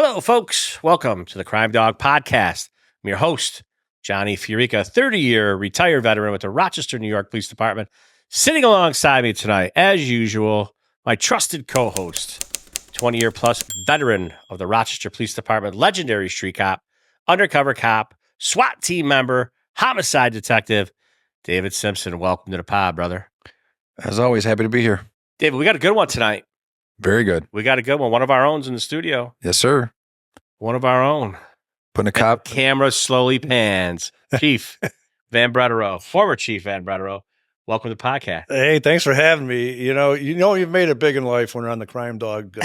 Hello, folks. Welcome to the Crime Dawg Podcast. I'm your host, Johnny FIORICA, 30-year retired veteran with the Rochester, New York Police Department. Sitting alongside me tonight, as usual, my trusted co-host, 20-year plus veteran of the Rochester Police Department, legendary street cop, undercover cop, SWAT team member, homicide detective, David Simpson. Welcome to the pod, brother. As always, happy to be here. David, we got a good one tonight. Very good. We got a good one. One of our own's in the studio. Yes, sir. One of our own. Putting a cop. Camera slowly pans. Chief VanBrederode, former Chief VanBrederode. Welcome to the podcast. Hey, thanks for having me. You know, you've made it big in life when you're on the Crime Dawg.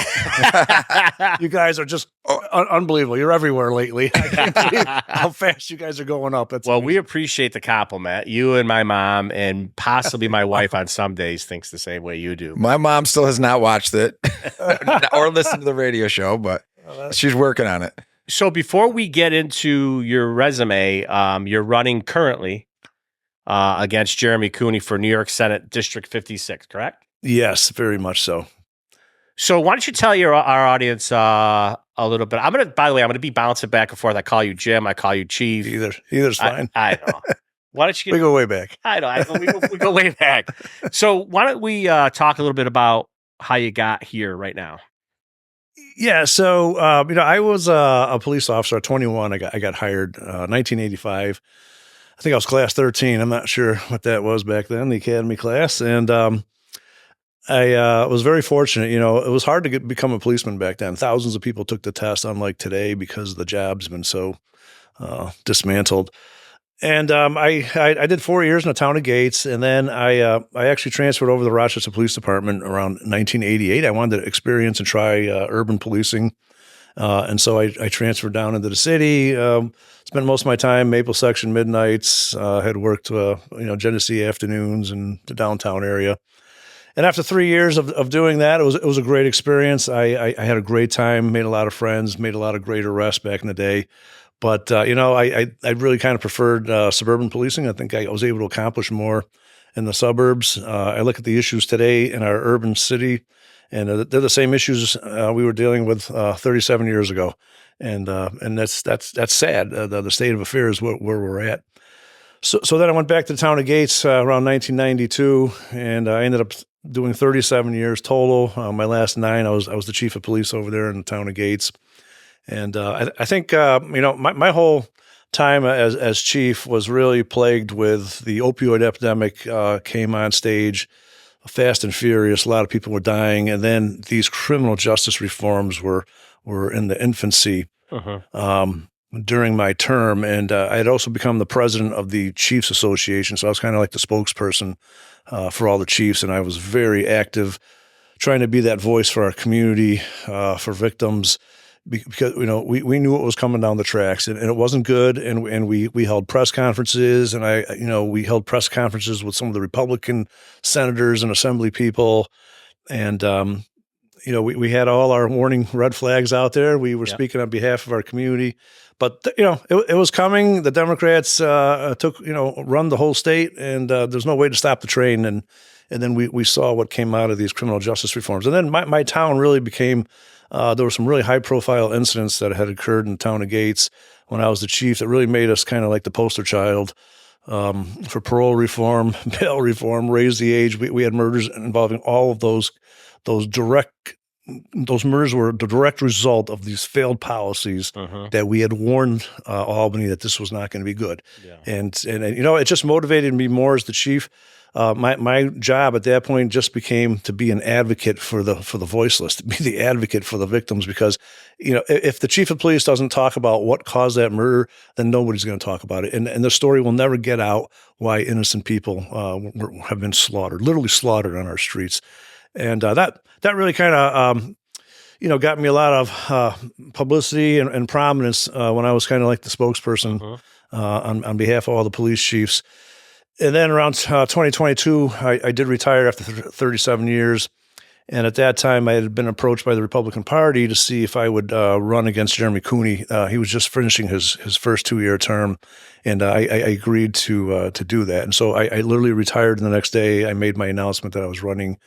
You guys are just unbelievable. You're everywhere lately. I can't believe how fast you guys are going up. Well, we appreciate the compliment. You and my mom and possibly my wife on some days thinks the same way you do. My mom still has not watched it or listened to the radio show, but she's working on it. So before we get into your resume, you're running currently against Jeremy Cooney for New York Senate District 56, correct? Yes, very much so. So why don't you tell our audience a little bit? By the way, I'm going to be bouncing back and forth. I call you Jim. I call you Chief. Either's fine. I know. Why don't you? We go way back. I know. We go way back. So why don't we talk a little bit about how you got here right now? Yeah. So, I was a police officer at 21. I got hired 1985. I think I was class 13. I'm not sure what that was back then, the academy class. And I was very fortunate. You know, it was hard to become a policeman back then. Thousands of people took the test, unlike today, because the job's been so dismantled. And I did 4 years in the town of Gates, and then I actually transferred over to the Rochester Police Department around 1988. I wanted to experience and try urban policing. And so I transferred down into the city, spent most of my time Maple Section midnights, had worked, Genesee afternoons in the downtown area. And after 3 years of doing that, it was a great experience. I had a great time, made a lot of friends, made a lot of great arrests back in the day. But, I really kind of preferred suburban policing. I think I was able to accomplish more in the suburbs. I look at the issues today in our urban city, and they're the same issues we were dealing with 37 years ago, and that's sad. The state of affairs where we're at. So then I went back to the town of Gates around 1992, and I ended up doing 37 years total. My last 9, I was the chief of police over there in the town of Gates, and I think my whole time as chief was really plagued with the opioid epidemic. Came on stage. Fast and furious, a lot of people were dying, and then these criminal justice reforms were in the infancy during my term, and I had also become the president of the Chiefs Association, so I was kind of like the spokesperson for all the chiefs, and I was very active, trying to be that voice for our community, for victims, because we knew what was coming down the tracks, and it wasn't good, and we held press conferences, and we held press conferences with some of the Republican senators and assembly people, and we had all our warning red flags out there. We were speaking on behalf of our community, but it was coming. The Democrats run the whole state, and there's no way to stop the train, and then we saw what came out of these criminal justice reforms, and then my town really became. There were some really high-profile incidents that had occurred in the town of Gates when I was the chief that really made us kind of like the poster child for parole reform, bail reform, raise the age. We had murders involving all of those murders were the direct result of these failed policies that we had warned Albany that this was not going to be good. Yeah. And it just motivated me more as the chief. My job at that point just became to be an advocate for the voiceless, to be the advocate for the victims, because if the chief of police doesn't talk about what caused that murder, then nobody's going to talk about it, and the story will never get out why innocent people have been slaughtered, literally slaughtered on our streets, and that really kind of got me a lot of publicity and prominence when I was kind of like the spokesperson on behalf of all the police chiefs. And then around 2022, I did retire after 37 years, And at that time, I had been approached by the Republican Party to see if I would run against Jeremy Cooney. He was just finishing his first 2-year term, and I agreed to do that. And so I literally retired the next day. I made my announcement that I was running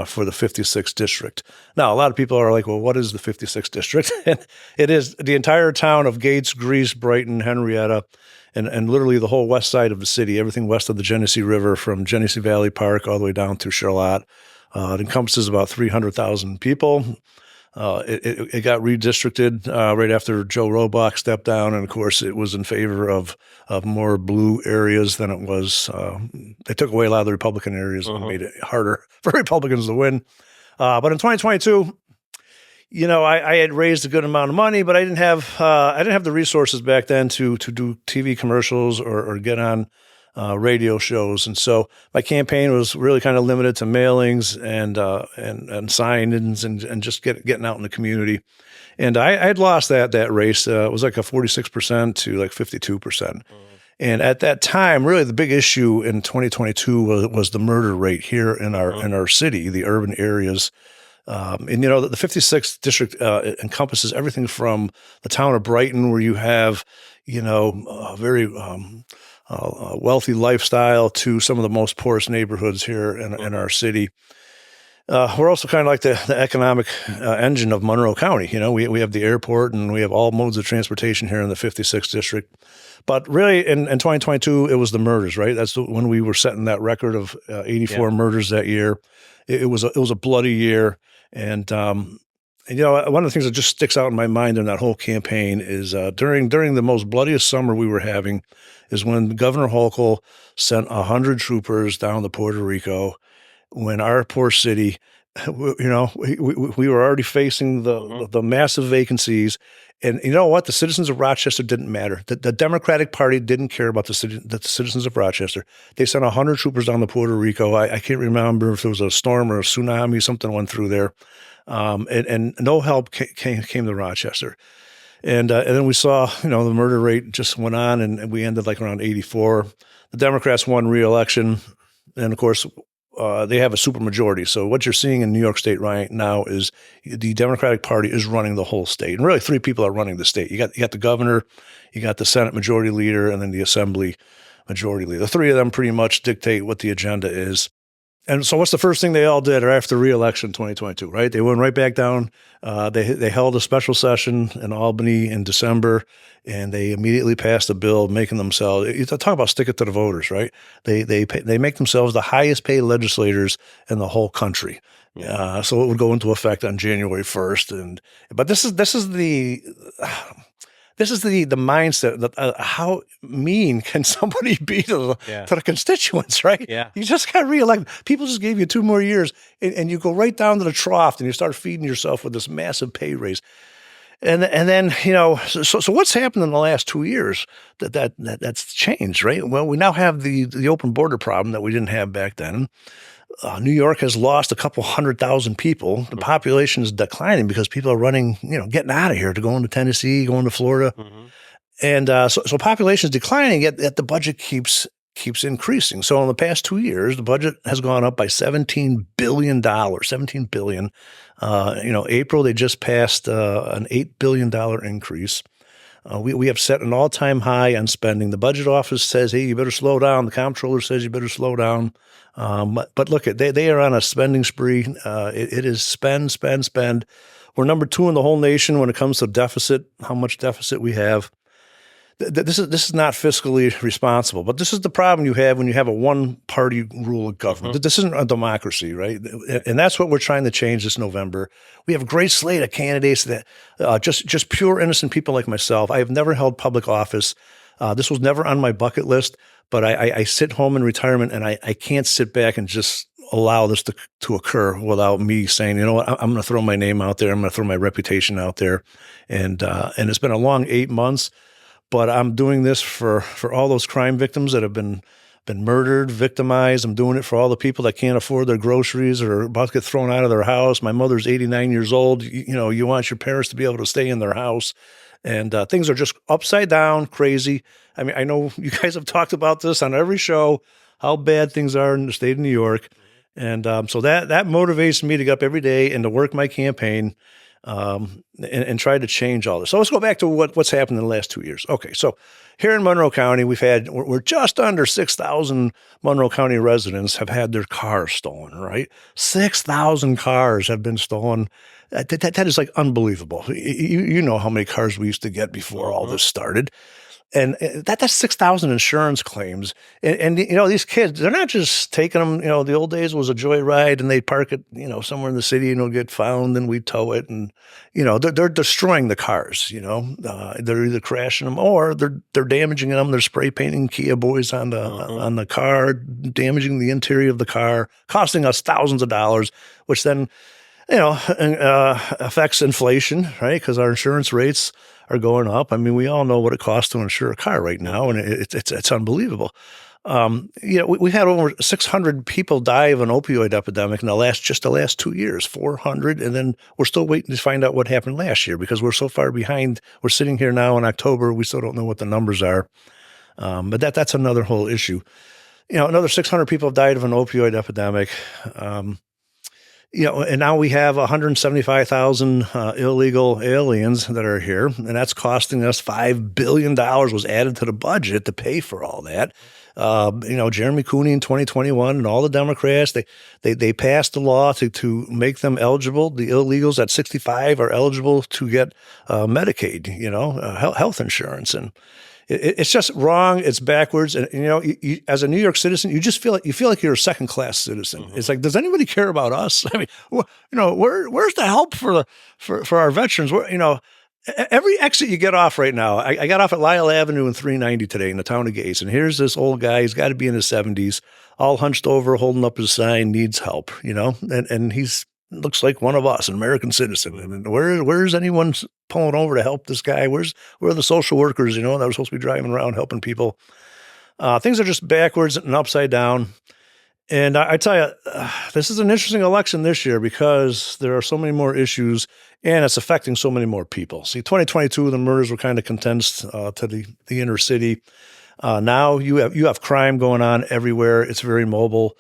for the 56th district. Now, a lot of people are like, well, what is the 56th district? And it is the entire town of Gates, Greece, Brighton, Henrietta, and literally the whole west side of the city, everything west of the Genesee River from Genesee Valley Park all the way down to Charlotte. It encompasses about 300,000 people. It got redistricted right after Joe Robach stepped down, and of course, it was in favor of more blue areas than it was. They took away a lot of the Republican areas and made it harder for Republicans to win. But in 2022, I had raised a good amount of money, but I didn't have the resources back then to do TV commercials or get on radio shows. And so my campaign was really kind of limited to mailings and sign-ins and just getting out in the community. And I had lost that race. It was like a 46% to like 52%. And at that time, really the big issue in 2022 was the murder rate here in our city, the urban areas. And the 56th district encompasses everything from the town of Brighton, where you have, a very wealthy lifestyle, to some of the most poorest neighborhoods here in our city. We're also kind of like the economic engine of Monroe County. We have the airport and we have all modes of transportation here in the 56th district. But really, in 2022, it was the murders, right? That's when we were setting that record of 84 murders that year. It was a bloody year. And one of the things that just sticks out in my mind in that whole campaign is during the most bloodiest summer we were having is when Governor Hochul sent 100 troopers down to Puerto Rico, when our poor city, we were already facing the massive vacancies. And you know what? The citizens of Rochester didn't matter. The Democratic Party didn't care about the citizens of Rochester. They sent 100 troopers down to Puerto Rico. I can't remember if there was a storm or a tsunami, something went through there. And no help came to Rochester. And then we saw, the murder rate just went on, and we ended like around 84. The Democrats won re-election. And of course, they have a supermajority. So what you're seeing in New York State right now is the Democratic Party is running the whole state. And really 3 people are running the state. You got the governor, you got the Senate majority leader, and then the Assembly majority leader. The 3 of them pretty much dictate what the agenda is. And so what's the first thing they all did after re-election 2022, right? They went right back down. They held a special session in Albany in December, and they immediately passed a bill making themselves, you talk about stick it to the voters, right? They make themselves the highest paid legislators in the whole country. So it would go into effect on January 1st. But this is the mindset that how mean can somebody be to the constituents, right? Yeah. You just got reelected. People just gave you 2 more years, and you go right down to the trough, and you start feeding yourself with this massive pay raise. And then, so what's happened in the last 2 years that's changed, right? Well, we now have the open border problem that we didn't have back then. New York has lost a couple 100,000 people. The population is declining because people are running, getting out of here to go into Tennessee, going to Florida. And so population is declining, yet the budget keeps increasing. So in the past 2 years, the budget has gone up by $17 billion, $17 billion. April, they just passed an $8 billion increase. We have set an all-time high on spending. The budget office says, hey, you better slow down. The comptroller says you better slow down. But look, they are on a spending spree. It is spend. We're number 2 in the whole nation when it comes to deficit, how much deficit we have. This is not fiscally responsible, but this is the problem you have when you have a one-party rule of government. This isn't a democracy, right? And that's what we're trying to change this November. We have a great slate of candidates that just pure innocent people like myself. I have never held public office. This was never on my bucket list, but I sit home in retirement, and I can't sit back and just allow this to occur without me saying, you know what, I'm going to throw my name out there. I'm going to throw my reputation out there. And it's been a long 8 months. But I'm doing this for all those crime victims that have been murdered, victimized. I'm doing it for all the people that can't afford their groceries or are about to get thrown out of their house. My mother's 89 years old. You want your parents to be able to stay in their house. And things are just upside down, crazy. I mean, I know you guys have talked about this on every show, how bad things are in the state of New York. And so that motivates me to get up every day and to work my campaign and try to change all this. So let's go back to what's happened in the last 2 years. Okay, so here in Monroe County, we're just under 6,000 Monroe County residents have had their cars stolen, right? 6,000 cars have been stolen. That is like unbelievable. You know how many cars we used to get before all this started. And that's 6,000 insurance claims. And these kids, they're not just taking them, the old days was a joyride and they'd park it, somewhere in the city and it'll get found and we'd tow it. And, they're destroying the cars, they're either crashing them or they're damaging them. They're spray painting Kia Boys on the car, damaging the interior of the car, costing us thousands of dollars, which then, affects inflation, right? Because our insurance rates are going up. I mean, we all know what it costs to insure a car right now, and it's unbelievable. We had over 600 people die of an opioid epidemic in the last 2 years, 400, and then we're still waiting to find out what happened last year because we're so far behind. We're sitting here now in October. We still don't know what the numbers are, but that's another whole issue. Another 600 people have died of an opioid epidemic. And now we have 175,000 illegal aliens that are here, and that's costing us $5 billion was added to the budget to pay for all that. Jeremy Cooney in 2021 and all the Democrats, they passed a law to make them eligible. The illegals at 65 are eligible to get Medicaid, health insurance. And it's just wrong. It's backwards. And, you, as a New York citizen, you just feel like you're a second-class citizen. It's like, does anybody care about us? I mean, where's the help for our veterans? Every exit you get off right now, I got off at Lyle Avenue and 390 today in the town of Gates. And here's this old guy. He's got to be in his 70s, all hunched over, holding up his sign, needs help, and he's looks like one of us, an American citizen. And where's anyone pulling over to help this guy? Where are the social workers, that are supposed to be driving around helping people? Things are just backwards and upside down. And I tell you, this is an interesting election this year because there are so many more issues and it's affecting so many more people. See, 2022, the murders were kind of condensed to the inner city. Now you have crime going on everywhere. It's very mobile.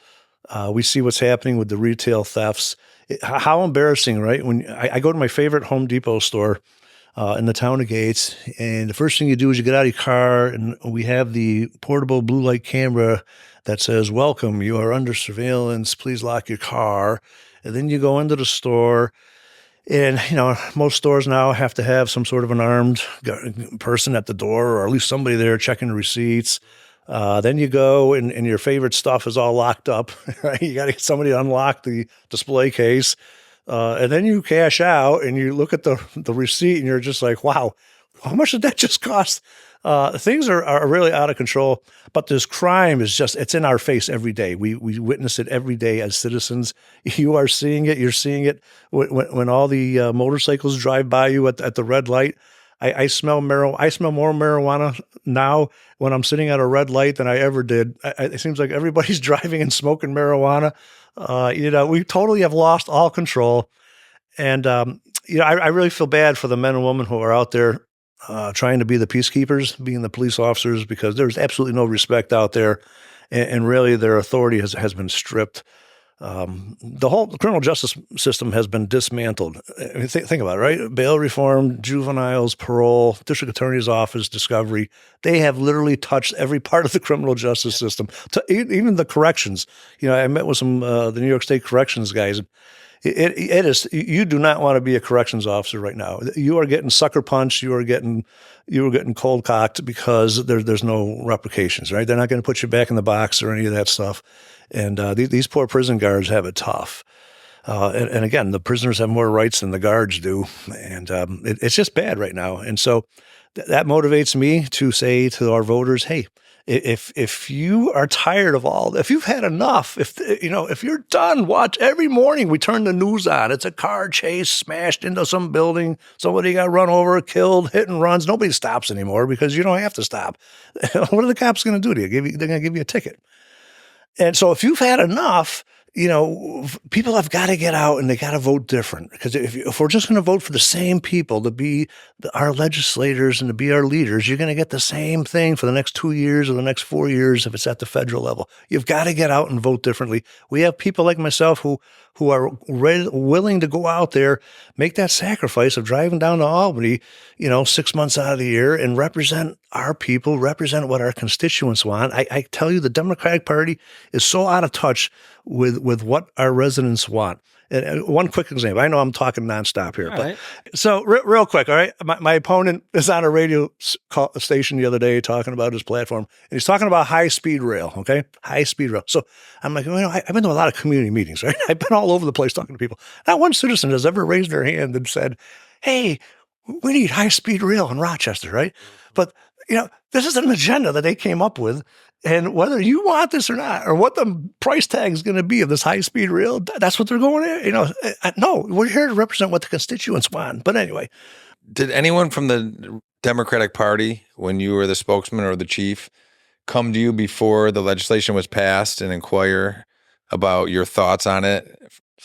We see what's happening with the retail thefts. How embarrassing, right? When I go to my favorite Home Depot store in the town of Gates, and the first thing you do is you get out of your car, and we have the portable blue light camera that says, "Welcome, you are under surveillance. Please lock your car." And then you go into the store, and most stores now have to have some sort of an armed person at the door, or at least somebody there checking the receipts. Then you go and your favorite stuff is all locked up, right? You got to get somebody to unlock the display case. And then you cash out and you look at the receipt and you're just like, wow, how much did that just cost? Things are really out of control, but this crime is it's in our face every day. We witness it every day as citizens. You are seeing it. You're seeing it when all the motorcycles drive by you at the red light. I smell marijuana. I smell more marijuana now when I'm sitting at a red light than I ever did. It seems like everybody's driving and smoking marijuana. We totally have lost all control. And, I really feel bad for the men and women who are out there trying to be the peacekeepers, being the police officers, because there's absolutely no respect out there. And really their authority has been stripped. The whole criminal justice system has been dismantled. I mean, think about it, right? Bail reform, juveniles, parole, district attorney's office, discovery. They have literally touched every part of the criminal justice system, even the corrections. I met with some the New York State corrections guys. It is, you do not want to be a corrections officer right now. You are getting sucker punched. You are getting cold cocked because there's no replications, right? They're not going to put you back in the box or any of that stuff. And these poor prison guards have it tough. And again, the prisoners have more rights than the guards do. And it's just bad right now. And so that motivates me to say to our voters, hey, if you are tired of if you've had enough, if you're done, watch every morning we turn the news on. It's a car chase, smashed into some building. Somebody got run over, killed, hit and runs. Nobody stops anymore because you don't have to stop. What are the cops going to do to you? They're going to give you a ticket. And so if you've had enough, people have got to get out and they got to vote different, because if we're just going to vote for the same people to be our legislators and to be our leaders, you're going to get the same thing for the next 2 years or the next 4 years if it's at the federal level. You've got to get out and vote differently. We have people like myself who are willing to go out there, make that sacrifice of driving down to Albany, 6 months out of the year, and represent our people, represent what our constituents want. I tell you, the Democratic Party is so out of touch with what our residents want. And one quick example. I know I'm talking nonstop here, but so real quick, all right? My opponent is on a radio station the other day talking about his platform, and he's talking about high-speed rail, okay? High-speed rail. So I'm like, I've been to a lot of community meetings, right? I've been all over the place talking to people. Not one citizen has ever raised their hand and said, hey, we need high-speed rail in Rochester, right? But, this is an agenda that they came up with. And whether you want this or not, or what the price tag is going to be of this high-speed rail, that's what they're going at. No, we're here to represent what the constituents want. But anyway. Did anyone from the Democratic Party, when you were the spokesman or the chief, come to you before the legislation was passed and inquire about your thoughts on it,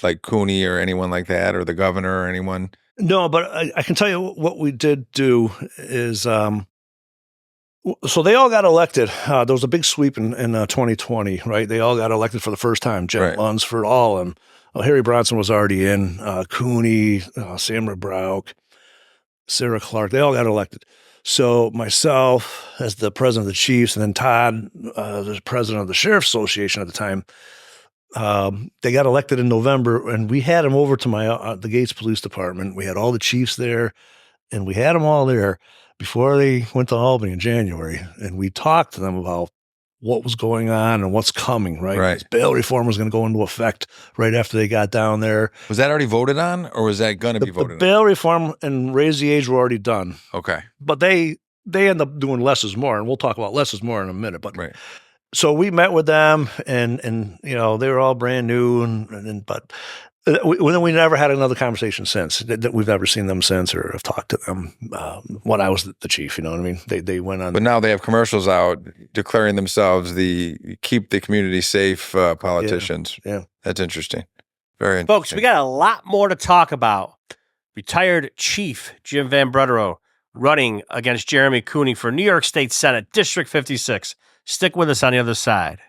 like Cooney or anyone like that, or the governor or anyone? No, but I can tell you what we did do is so they all got elected. There was a big sweep in 2020, right? They all got elected for the first time. Jen Lunsford, all of them. Harry Bronson was already in. Cooney, Sam Rabrauk, Sarah Clark, they all got elected. So myself as the president of the Chiefs, and then Todd, the president of the Sheriff's Association at the time, they got elected in November, and we had them over to the Gates Police Department. We had all the chiefs there, and we had them all there before they went to Albany in January, and we talked to them about what was going on and what's coming, right? This bail reform was going to go into effect right after they got down there. Was that already voted on, or was that going to be voted on? The bail reform and raise the age were already done. Okay. But they end up doing less is more, and we'll talk about less is more in a minute. But so we met with them, and they were all brand new, but we never had another conversation since. That we've ever seen them since, or have talked to them when I was the chief. You know what I mean? They went on. But now they have commercials out declaring themselves the keep the community safe politicians. Yeah, that's interesting. Very interesting. Folks, we got a lot more to talk about. Retired Chief Jim VanBrederode running against Jeremy Cooney for New York State Senate, District 56. Stick with us on the other side.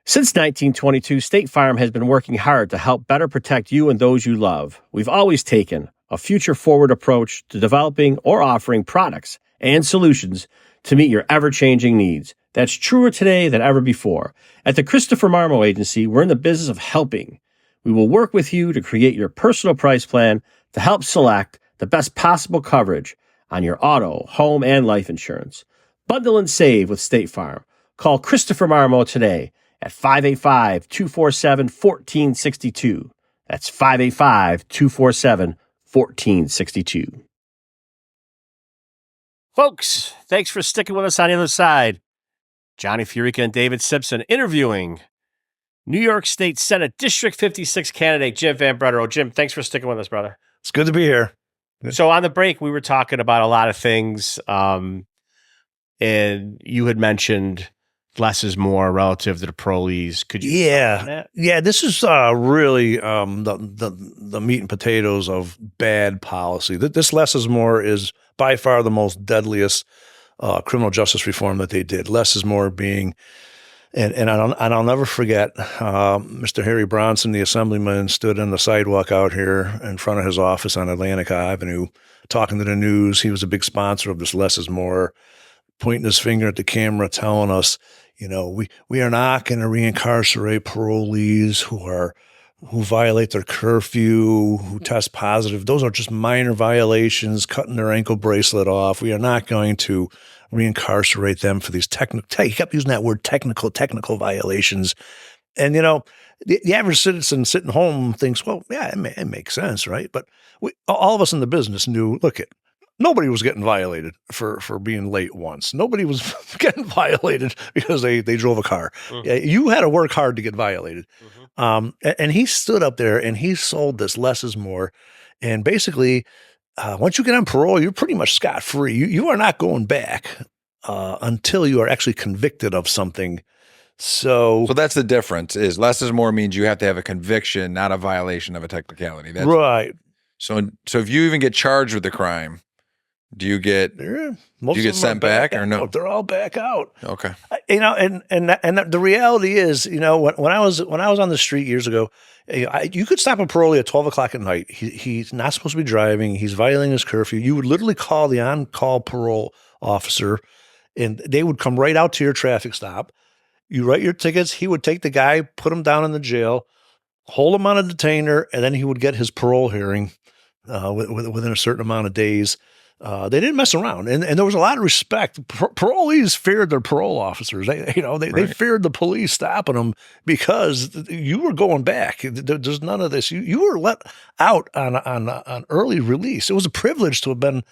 Since 1922, State Farm has been working hard to help better protect you and those you love. We've always taken a future-forward approach to developing or offering products and solutions to meet your ever-changing needs. That's truer today than ever before. At the Christopher Marmo Agency, we're in the business of helping. We will work with you to create your personal price plan to help select the best possible coverage on your auto, home, and life insurance. Bundle and save with State Farm. Call Christopher Marmo today at 585-247-1462. That's 585-247-1462. Folks, thanks for sticking with us on the other side. Johnny FIORICA and David Simpson interviewing New York State Senate District 56 candidate Jim VanBrederode. Jim, thanks for sticking with us, brother. It's good to be here. So on the break, we were talking about a lot of things, and you had mentioned less is more relative to the parolees. Could you? Yeah. This is really the meat and potatoes of bad policy. This less is more is by far the most deadliest criminal justice reform that they did. Less is more being, and I'll never forget, Mr. Harry Bronson, the assemblyman, stood on the sidewalk out here in front of his office on Atlantic Avenue, talking to the news. He was a big sponsor of this less is more, pointing his finger at the camera, telling us, we are not going to reincarcerate parolees who violate their curfew, who test positive. Those are just minor violations, cutting their ankle bracelet off. We are not going to reincarcerate them for these technical. He kept using that word, technical violations. And the average citizen sitting home thinks, well, yeah, it makes sense, right? But all of us in the business knew, nobody was getting violated for being late once. Nobody was getting violated because they drove a car. Mm-hmm. You had to work hard to get violated. Mm-hmm. And he stood up there and he sold this less is more. And basically, once you get on parole, you're pretty much scot-free. You are not going back until you are actually convicted of something So that's the difference. Is less is more means you have to have a conviction, not a violation of a technicality. That's, right. So if you even get charged with the crime, do you get sent back or no? They're all back out. Okay. And the reality is, when I was on the street years ago, you could stop a parolee at 12 o'clock at night. He's not supposed to be driving. He's violating his curfew. You would literally call the on-call parole officer, and they would come right out to your traffic stop. You write your tickets. He would take the guy, put him down in the jail, hold him on a detainer, and then he would get his parole hearing within a certain amount of days. They didn't mess around, and there was a lot of respect. Parolees feared their parole officers. They feared the police stopping them because you were going back. There's none of this. You were let out on early release. It was a privilege to have been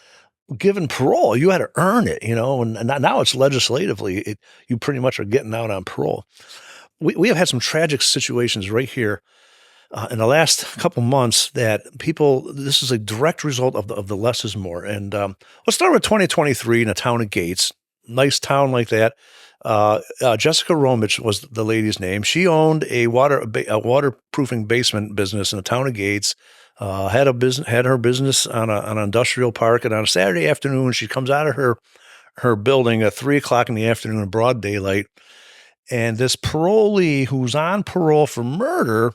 given parole. You had to earn it, and now it's legislatively, you pretty much are getting out on parole. We have had some tragic situations right here in the last couple months that this is a direct result of the less is more. And let's start with 2023 in the town of Gates, nice town like that. Jessica Romich was the lady's name. She owned a waterproofing basement business in the town of Gates. Had her business on an industrial park, and on a Saturday afternoon, she comes out of her building at 3:00 in the afternoon in broad daylight, and this parolee who's on parole for murder,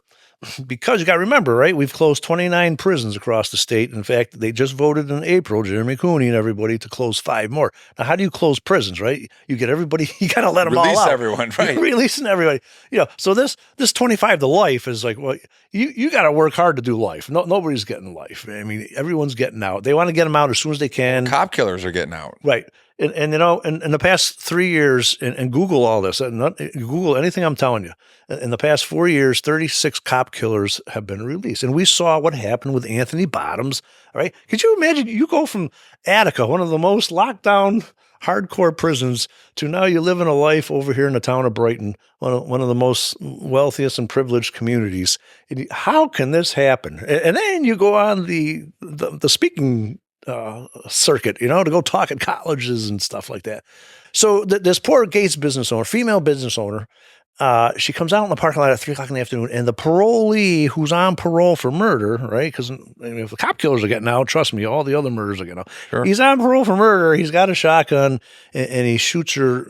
because you got to remember, right? We've closed 29 prisons across the state. In fact, they just voted in April, Jeremy Cooney and everybody, to close 5 more. Now, how do you close prisons, right? You get everybody, you got to let them all out. Release everyone, right? You're releasing everybody. So this 25 to life is like, well, you got to work hard to do life. Nobody's getting life. I mean, everyone's getting out. They want to get them out as soon as they can. Cop killers are getting out. Right. And in the past 3 years, and Google all this, Google anything I'm telling you, in the past 4 years, 36 cop killers have been released. And we saw what happened with Anthony Bottoms. All right. Could you imagine you go from Attica, one of the most locked down, hardcore prisons, to now you live in a life over here in the town of Brighton, one of the most wealthiest and privileged communities. How can this happen? And then you go on the speaking circuit, to go talk at colleges and stuff like that. So this poor Gates business owner, female business owner, she comes out in the parking lot at 3:00 in the afternoon, and the parolee who's on parole for murder, right? Because if the cop killers are getting out, trust me, all the other murders are getting out. Sure. He's on parole for murder. He's got a shotgun, and he shoots her,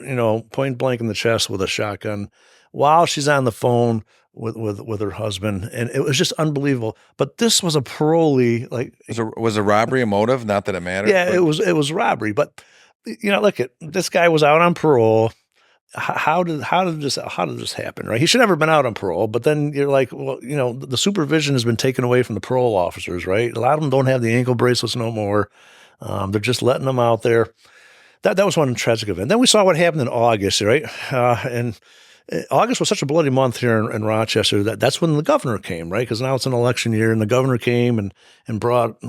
point blank in the chest with a shotgun while she's on the phone with her husband, and it was just unbelievable. But this was a parolee. Like, was a robbery a motive? Not that it mattered. Yeah, it was robbery. But look at this guy was out on parole. How did this happen? Right? He should never have been out on parole. But then you're like, well, the supervision has been taken away from the parole officers. Right? A lot of them don't have the ankle bracelets no more. They're just letting them out there. That was one tragic event. Then we saw what happened in August. Right? And August was such a bloody month here in Rochester that's when the governor came, right? Because now it's an election year, and the governor came and brought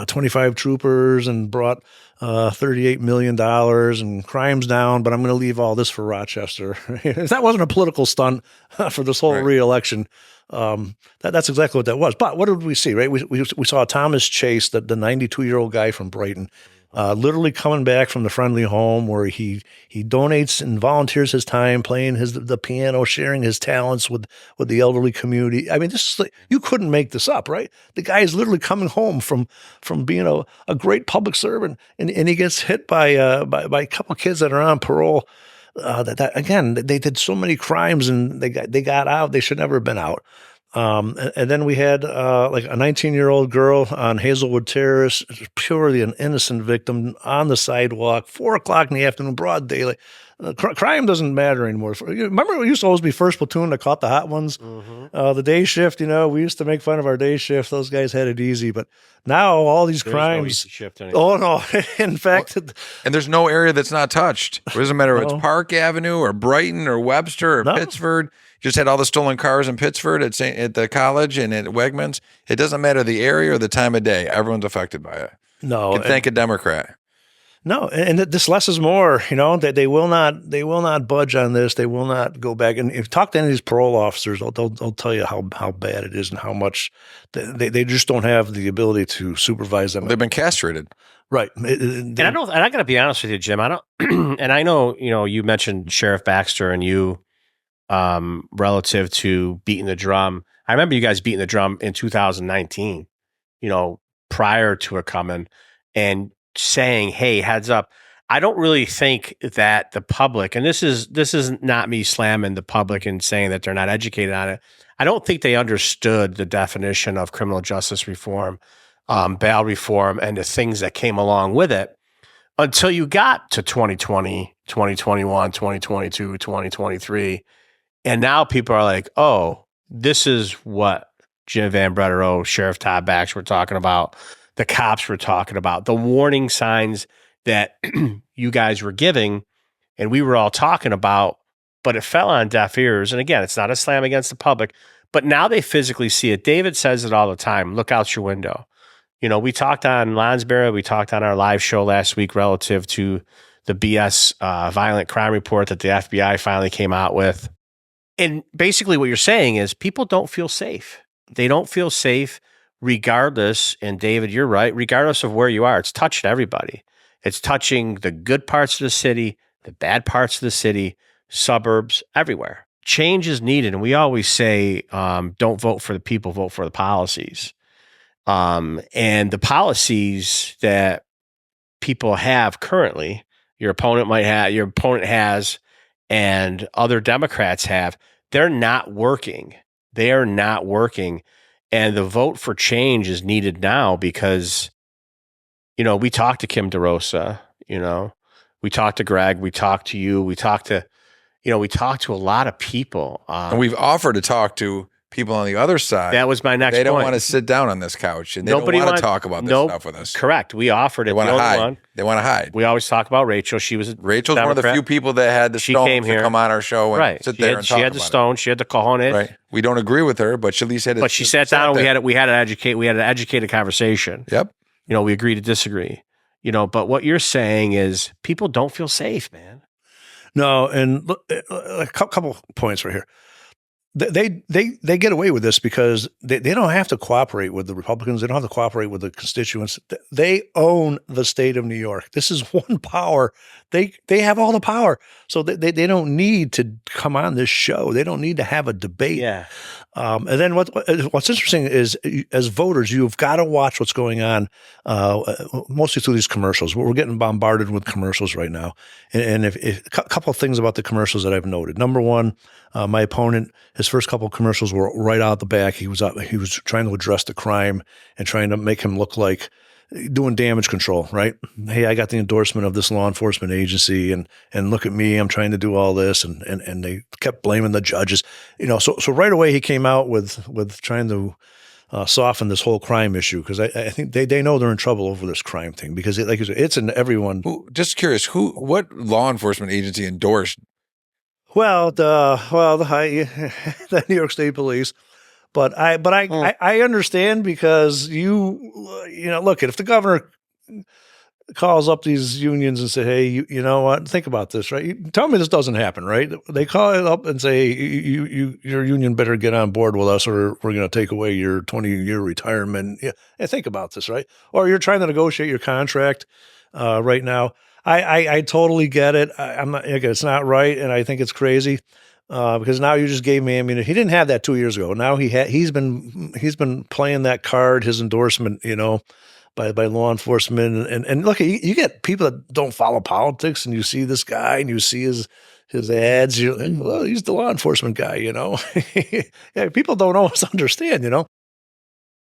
25 troopers and brought $38 million and crimes down. But I'm going to leave all this for Rochester. That wasn't a political stunt for this whole reelection. That's exactly what that was. But what did we see, right? We saw Thomas Chase, the 92-year-old guy from Brighton, literally coming back from the friendly home where he donates and volunteers his time playing the piano, sharing his talents with the elderly community. I mean, this is you couldn't make this up, right? The guy is literally coming home from being a great public servant, and he gets hit by a couple kids that are on parole. Again, they did so many crimes and they got out. They should never have been out. And then we had like a 19-year-old girl on Hazelwood Terrace, purely an innocent victim on the sidewalk, 4:00 in the afternoon, broad daylight. Crime doesn't matter anymore. Remember, we used to always be first platoon that caught the hot ones. Mm-hmm. The day shift, we used to make fun of our day shift. Those guys had it easy, but now all these crimes. No easy shift anymore. Oh no! In fact, and there's no area that's not touched. It doesn't matter if it's Park Avenue or Brighton or Webster or Pittsford. Just had all the stolen cars in Pittsford at the college and at Wegmans. It doesn't matter the area or the time of day. Everyone's affected by it. No, you can thank a Democrat. No, and this less is more. That they will not budge on this. They will not go back. And if you talk to any of these parole officers, they'll tell you how bad it is and how much they just don't have the ability to supervise them. Well, they've been castrated, right? And I got to be honest with you, Jim. I don't. And I know you mentioned Sheriff Baxter and you relative to beating the drum. I remember you guys beating the drum in 2019, prior to it coming and saying, hey, heads up. I don't really think that the public, and this is not me slamming the public and saying that they're not educated on it. I don't think they understood the definition of criminal justice reform, bail reform, and the things that came along with it until you got to 2020, 2021, 2022, 2023. And now people are like, oh, this is what Jim VanBrederode, Sheriff Todd Bachelor were talking about, the cops were talking about, the warning signs that you guys were giving and we were all talking about, but it fell on deaf ears. And again, it's not a slam against the public, but now they physically see it. David says it all the time. Look out your window. We talked on Lonsberry. We talked on our live show last week relative to the BS violent crime report that the FBI finally came out with. And basically what you're saying is people don't feel safe. They don't feel safe regardless. And David, you're right. Regardless of where you are, it's touching everybody. It's touching the good parts of the city, the bad parts of the city, suburbs, everywhere. Change is needed. And we always say, don't vote for the people, vote for the policies. And the policies that people have currently, your opponent has, and other Democrats have, they're not working. They are not working. And the vote for change is needed now because, we talked to Kim DeRosa, we talked to Greg, we talked to you, we talked to a lot of people. And we've offered to talk to people on the other side. That was my next point. They don't want to sit down on this couch and they don't want to talk about this stuff with us. Correct. We offered it. They want to hide. They want to hide. We always talk about Rachel. Rachel's one of the few people that had the stones to come on our show and sit there and talk about it. She had the stone. She had the cojones. Right. We don't agree with her, but she at least had it. But she sat down and we had an educated conversation. Yep. We agree to disagree. But what you're saying is people don't feel safe, man. No, and look, a couple points right here. They get away with this because they don't have to cooperate with the Republicans. They don't have to cooperate with the constituents. They own the state of New York. This is one power. They have all the power. So they don't need to come on this show. They don't need to have a debate. Yeah. And then what's interesting is, as voters, you've got to watch what's going on, mostly through these commercials. We're getting bombarded with commercials right now. And if a couple of things about the commercials that I've noted. Number one, my opponent, his first couple of commercials were right out the back. He was trying to address the crime and trying to make him look like doing damage control, right? Hey, I got the endorsement of this law enforcement agency and look at me, I'm trying to do all this. And they kept blaming the judges, so right away he came out with trying to soften this whole crime issue. Cause I think they know they're in trouble over this crime thing because like you said, it's in everyone. Just curious, what law enforcement agency endorsed? Well, the New York State Police. But I understand because look, if the governor calls up these unions and say, hey, you know what, think about this, right? Tell me this doesn't happen, right? They call it up and say, your union better get on board with us or we're going to take away your 20-year retirement. Yeah, and think about this, right? Or you're trying to negotiate your contract right now. I totally get it. I'm not. It's not right, and I think it's crazy because now you just gave me ammunition. He didn't have that 2 years ago. Now he's been playing that card, his endorsement, by law enforcement. And look, you get people that don't follow politics, and you see this guy, and you see his ads. You're like, well, he's the law enforcement guy, Yeah, people don't always understand,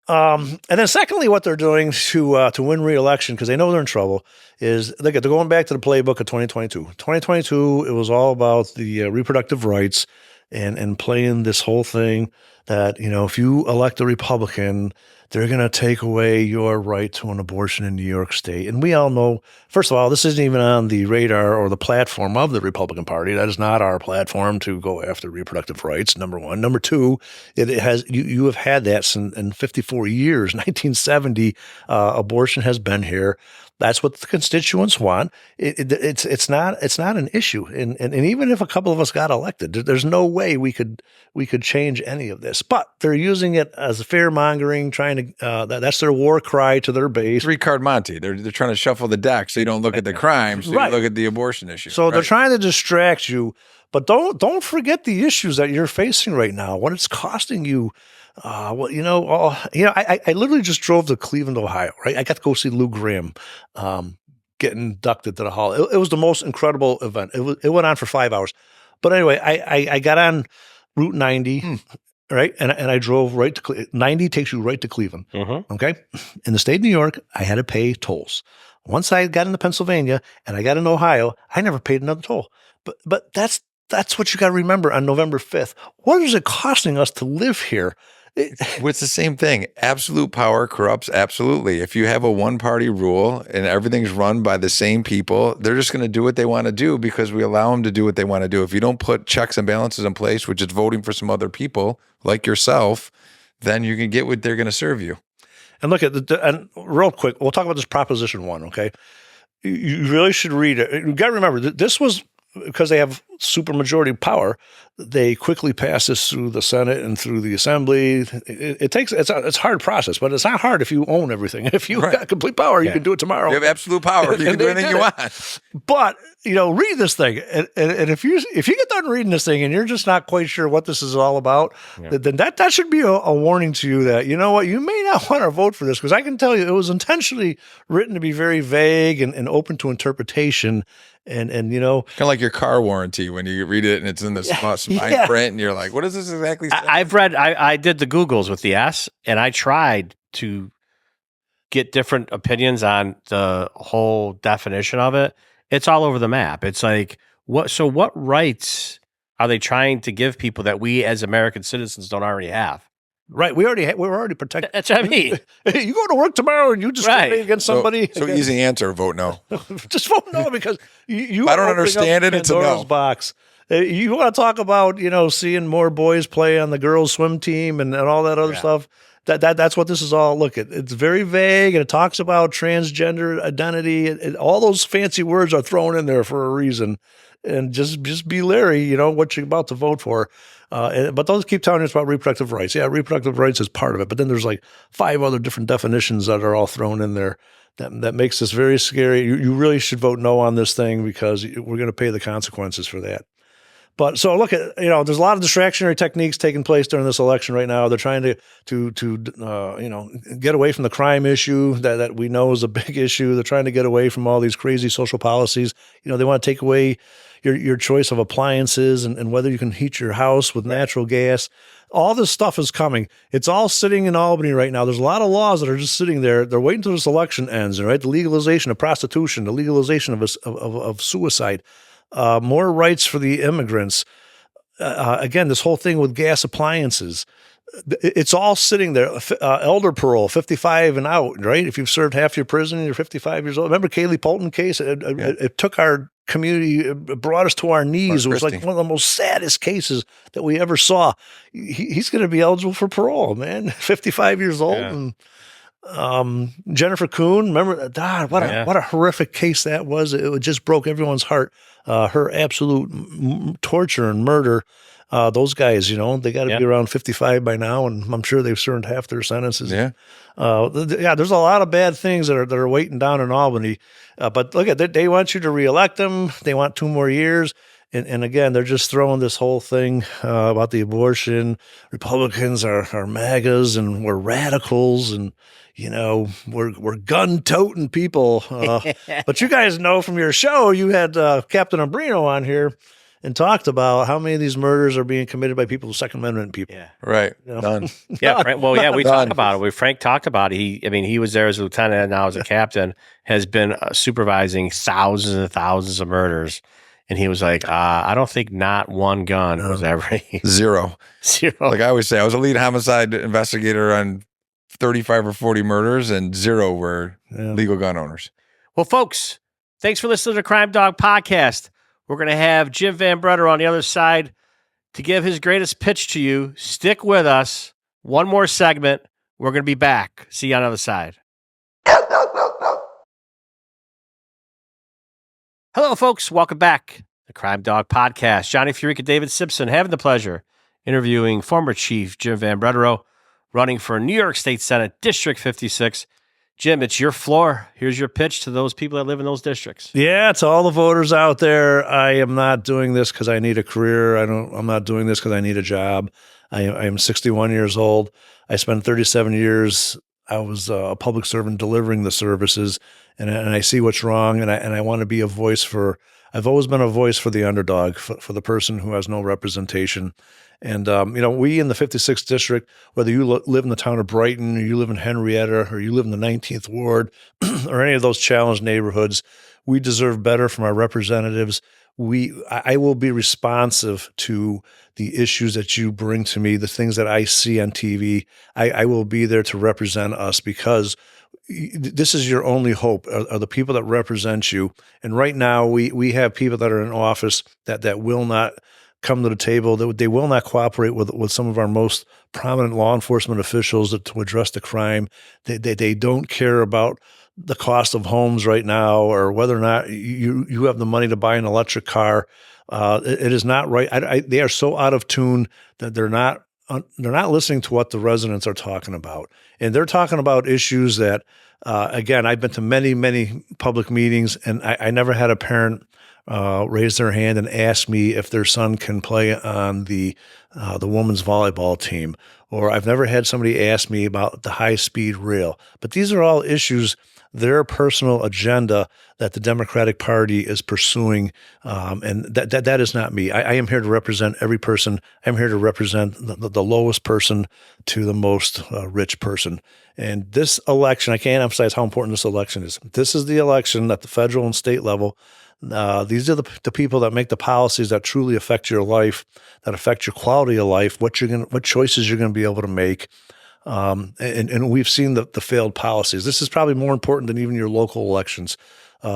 And then secondly, what they're doing to win re-election, because they know they're in trouble, is they're going back to the playbook of 2022. 2022, it was all about the reproductive rights and playing this whole thing that, if you elect a Republican, they're going to take away your right to an abortion in New York State. And we all know, first of all, this isn't even on the radar or the platform of the Republican Party. That is not our platform to go after reproductive rights, number one. Number two, it has you have had that in 54 years. 1970, abortion has been here. That's what the constituents want. It's not an issue. And even if a couple of us got elected, there's no way we could change any of this. But they're using it as fear mongering, trying trying to, that's their war cry to their base. 3-card Monty. They're trying to shuffle the deck so you don't look at the crimes, so Right. you look at the abortion issue. So they're trying to distract you, but don't forget the issues that you're facing right now. What it's costing you. I literally just drove to Cleveland, Ohio. Right, I got to go see Lou Graham get inducted to the Hall. It was the most incredible event. It went on for 5 hours, but anyway, I got on Route 90. Right. And I drove right to 90 takes you right to Cleveland. Okay. In the state of New York, I had to pay tolls. Once I got into Pennsylvania and I got into Ohio, I never paid another toll. But that's what you got to remember on November 5th. What is it costing us to live here? It's the same thing. Absolute power corrupts absolutely. If you have a one-party rule and everything's run by the same people, they're just going to do what they want to do because we allow them to do what they want to do. If you don't put checks and balances in place, which is voting for some other people like yourself, then you can get what they're going to serve you. And look at and real quick, we'll talk about this Proposition 1, okay? You really should read it. You got to remember, this was because they have supermajority power. They quickly pass this through the Senate and through the Assembly. It's a hard process, but it's not hard if you own everything. If you got complete power, you can do it tomorrow. You have absolute power. You can do anything you want. But read this thing, and if you get done reading this thing and you're just not quite sure what this is all about, then that should be a warning to you that, you know what, you may not want to vote for this, because I can tell you it was intentionally written to be very vague and open to interpretation. And kind of like your car warranty when you read it and it's in the small print and you're like, what does this exactly say? I did the Googles with the S, and I tried to get different opinions on the whole definition of it. It's all over the map. It's like, what rights are they trying to give people that we as American citizens don't already have? Right. We're already protected. That's what I mean. You go to work tomorrow and you discriminate against somebody. So easy answer, vote no. Just vote no, because you I don't understand it. It's a no. Box. You want to talk about, seeing more boys play on the girls' swim team and all that other stuff. That's what this is all. Look, it's very vague, and it talks about transgender identity. All those fancy words are thrown in there for a reason. And just be leery, what you're about to vote for. But those keep telling us about reproductive rights. Yeah, reproductive rights is part of it. But then there's like 5 other different definitions that are all thrown in there. That makes this very scary. You really should vote no on this thing, because we're going to pay the consequences for that. But so look at, there's a lot of distractionary techniques taking place during this election right now. They're trying to get away from the crime issue that we know is a big issue. They're trying to get away from all these crazy social policies. They want to take away your choice of appliances and whether you can heat your house with natural gas. All this stuff is coming. It's all sitting in Albany right now. There's a lot of laws that are just sitting there. They're waiting until this election ends, right? The legalization of prostitution, the legalization of suicide, more rights for the immigrants. Again, this whole thing with gas appliances. It's all sitting there. Elder parole, 55 and out, right? If you've served half your prison and you're 55 years old. Remember Kaylee Polton case? It took our community, it brought us to our knees. It was like one of the most saddest cases that we ever saw. He's going to be eligible for parole, man. 55 years old. Yeah. And Jennifer Kuhn, remember? God, what a horrific case that was. It just broke everyone's heart. Her absolute torture and murder. Those guys, they got to be around 55 by now, and I'm sure they've served half their sentences. Yeah. There's a lot of bad things that are waiting down in Albany. But look at they want you to reelect them. They want 2 more years. And again, they're just throwing this whole thing about the abortion. Republicans are MAGAs, and we're radicals, and we're gun-toting people. But you guys know from your show, you had Captain Umbrino on here and talked about how many of these murders are being committed by people, Second Amendment people. Yeah. Right. Done. Yeah. Frank, we talked about it. Frank talked about it. He was there as a lieutenant and now as a captain, has been supervising thousands and thousands of murders. And he was like, I don't think not one gun was ever. Zero. Like I always say, I was a lead homicide investigator on 35 or 40 murders, and 0 were legal gun owners. Well, folks, thanks for listening to the Crime Dawg Podcast. We're going to have Jim VanBrederode on the other side to give his greatest pitch to you. Stick with us. One more segment. We're going to be back. See you on the other side. Hello, folks. Welcome back. The Crime Dawg Podcast. Johnny FIORICA, David SIMPSON, having the pleasure interviewing former Chief Jim VanBrederode. running for New York State Senate District 56. Jim, it's your floor. Here's your pitch to those people that live in those districts. Yeah, to all the voters out there, I am not doing this because I need a career. I'm not doing this because I need a job. I am 61 years old. I spent 37 years. I was a public servant delivering the services, and I see what's wrong, and I want to be a voice for. I've always been a voice for the underdog, for the person who has no representation. And, we in the 56th district, whether you live in the town of Brighton, or you live in Henrietta, or you live in the 19th ward, or any of those challenged neighborhoods, we deserve better from our representatives. I will be responsive to the issues that you bring to me, the things that I see on TV. I will be there to represent us, because this is your only hope, are the people that represent you. And right now we have people that are in office that will not come to the table, that they will not cooperate with some of our most prominent law enforcement officials to address the crime. They don't care about the cost of homes right now, or whether or not you have the money to buy an electric car. It is not right. They are so out of tune that they're not listening to what the residents are talking about. And they're talking about issues that, again, I've been to many, many public meetings, and I never had a parent raise their hand and ask me if their son can play on the women's volleyball team. Or I've never had somebody ask me about the high-speed rail. But these are all issues, their personal agenda that the Democratic Party is pursuing, and that is not me. I am here to represent every person. I'm here to represent the lowest person to the most rich person. And this election, I can't emphasize how important this election is. This is the election at the federal and state level. These are the people that make the policies that truly affect your life, that affect your quality of life, what choices you're going to be able to make. And we've seen the failed policies. This is probably more important than even your local elections.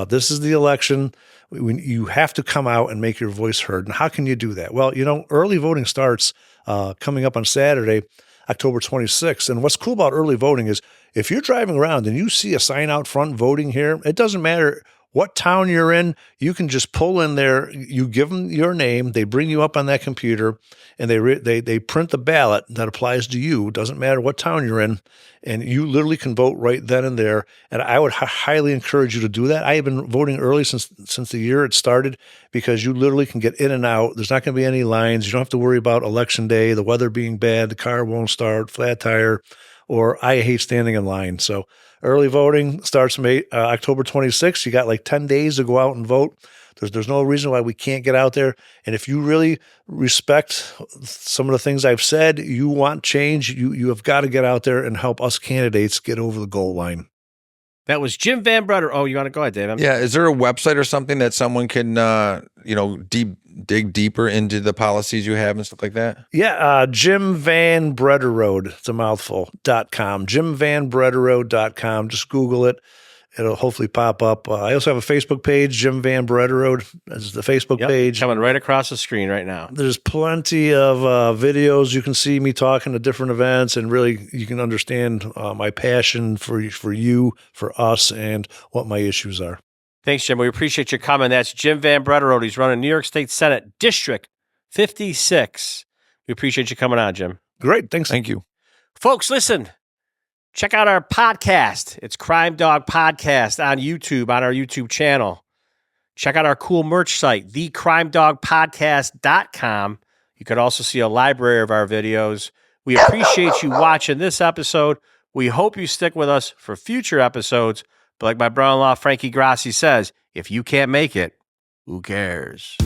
This is the election when you have to come out and make your voice heard. And how can you do that? Well, early voting starts coming up on Saturday, October 26th. And what's cool about early voting is if you're driving around and you see a sign out front voting here, it doesn't matter what town you're in, you can just pull in there. You give them your name. They bring you up on that computer, and they print the ballot that applies to you. It doesn't matter what town you're in, and you literally can vote right then and there. And I would highly encourage you to do that. I have been voting early since the year it started, because you literally can get in and out. There's not going to be any lines. You don't have to worry about election day, the weather being bad, the car won't start, flat tire, or I hate standing in line. So early voting starts October 26th. You got like 10 days to go out and vote. There's no reason why we can't get out there. And if you really respect some of the things I've said, you want change, you have got to get out there and help us candidates get over the goal line. That was Jim VanBrederode. Oh, you want to go ahead, Dave? Yeah. Is there a website or something that someone can, dig deeper into the policies you have and stuff like that? Yeah. Jim VanBrederode, it's a mouthful, .com. JimVanBrederode.com. Just Google it. It'll hopefully pop up. I also have a Facebook page, Jim VanBrederode. That's the Facebook page. Coming right across the screen right now. There's plenty of videos. You can see me talking to different events, and really you can understand my passion for you, for us, and what my issues are. Thanks, Jim. We appreciate your comment. That's Jim VanBrederode. He's running New York State Senate District 56. We appreciate you coming on, Jim. Great. Thanks. Thank you. Folks, listen. Check out our podcast. It's Crime Dawg Podcast on YouTube, on our YouTube channel. Check out our cool merch site, thecrimedawgpodcast.com. You could also see a library of our videos. We appreciate you watching this episode. We hope you stick with us for future episodes. But like my brother-in-law, Frankie Grassi, says, if you can't make it, who cares?